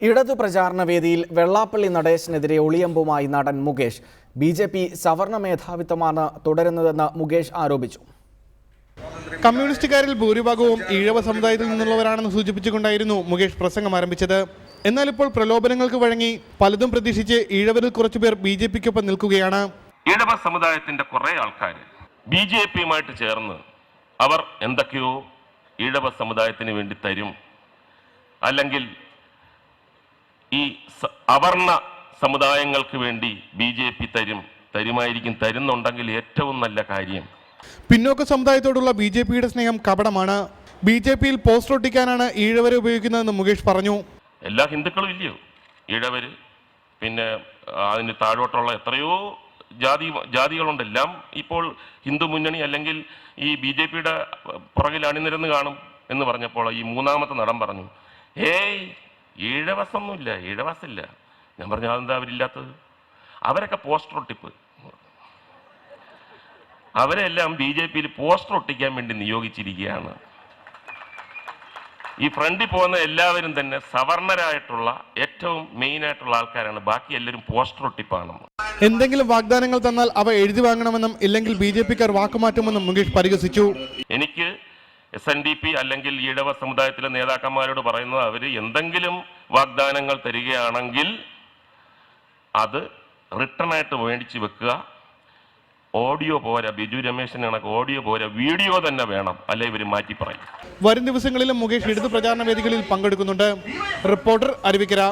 ഇടതു പ്രചാരണ വേദിയിൽ വെള്ളാപ്പള്ളി നടേശനെതിരെ ഒളിയമ്പുമായി നടൻ മുകേഷ്. ബി.ജെ.പി. സവർണ മേധാവിത്വമാണ് തുടരുന്നതെന്ന് മുകേഷ് ആരോപിച്ചു. കമ്മ്യൂണിസ്റ്റുകാരിൽ ഭൂരിഭാഗവും ഈഴവ സമുദായത്തിൽ നിന്നുള്ളവരാണെന്ന് സൂചിപ്പിച്ചുകൊണ്ടായിരുന്നു മുകേഷ് പ്രസംഗം ആരംഭിച്ചത്. എന്നാൽ ഇപ്പോൾ പ്രലോഭനങ്ങൾക്ക് വഴങ്ങി പലതും പ്രതീക്ഷിച്ച് ഈഴവരിൽ കുറച്ചുപേർ ബി.ജെ.പിക്കൊപ്പം നിൽക്കുകയാണ്. ഈഴവ സമുദായത്തിന്റെ കുറെ ആൾക്കാർ ബി.ജെ.പിയുമായിട്ട് ചേർന്ന് അവർ എന്തൊക്കെയോ ഈഴവ സമുദായത്തിന് വേണ്ടി തരും, അല്ലെങ്കിൽ ഈ അവർണ സമുദായങ്ങൾക്ക് വേണ്ടി ബി.ജെ.പി. തരുന്നുണ്ടെങ്കിൽ ഏറ്റവും നല്ല കാര്യം. പിന്നോക്ക സമുദായത്തോടുള്ള ബി.ജെ.പിയുടെ സ്നേഹം കപടമാണ്. ബി.ജെ.പിയിൽ പോസ്റ്റർ ഒട്ടിക്കാനാണ് ഈഴവരെ ഉപയോഗിക്കുന്നതെന്ന് മുകേഷ് പറഞ്ഞു. എല്ലാ ഹിന്ദുക്കളും ഇല്ലയോ ഈഴവര്, പിന്നെ അതിന് താഴോട്ടുള്ള എത്രയോ ജാതികളുണ്ട്. എല്ലാം ഇപ്പോൾ ഹിന്ദു മുന്നണി അല്ലെങ്കിൽ ഈ ബി.ജെ.പിയുടെ പുറകിൽ അണിനിരന്ന് കാണും എന്ന് പറഞ്ഞപ്പോൾ ഈ മൂന്നാമത്തെ നടൻ പറഞ്ഞു, ഏയ് ഈഴവസൊന്നുമില്ല, ഈഴവസില്ല. ഞാൻ പറഞ്ഞു, അതെന്താ അവരില്ലാത്തത്? അവരൊക്കെ പോസ്റ്റർ ഒട്ടിപ്പ്, അവരെല്ലാം ബി.ജെ.പിയിൽ പോസ്റ്റർ ഒട്ടിക്കാൻ വേണ്ടി നിയോഗിച്ചിരിക്കുകയാണ്. ഈ ഫ്രണ്ടിൽ പോകുന്ന എല്ലാവരും തന്നെ സവർണരായിട്ടുള്ള ഏറ്റവും മെയിനായിട്ടുള്ള ആൾക്കാരാണ്. ബാക്കി എല്ലാവരും പോസ്റ്റർ ഒട്ടിപ്പാണ്. എന്തെങ്കിലും വാഗ്ദാനങ്ങൾ തന്നാൽ അവ എഴുതി വാങ്ങണമെന്നും ഇല്ലെങ്കിൽ ബി.ജെ.പിക്കാർ വാക്കുമാറ്റുമെന്നും മുകേഷ് പരിഹസിച്ചു. എനിക്ക് SNDP അല്ലെങ്കിൽ ഈഴവ സമുദായത്തിലെ നേതാക്കന്മാരോട് പറയുന്നത്, അവർ എന്തെങ്കിലും വാഗ്ദാനങ്ങൾ തരികയാണെങ്കിൽ അത് റിട്ടേൺ ആയിട്ട് മേടിച്ച് വെക്കുക. ഓഡിയോ പോരാ, ബിജു രമേശിന് കണക്ക് ഓഡിയോ പോരാ, വീഡിയോ തന്നെ വേണം, അല്ലെ ഇവർ മാറ്റി പറയും. വരും ദിവസങ്ങളിലും മുകേഷ് ഇടതു പ്രചാരണ വേദികളിൽ പങ്കെടുക്കുന്നുണ്ട്. റിപ്പോർട്ടർ അരുവിക്കര.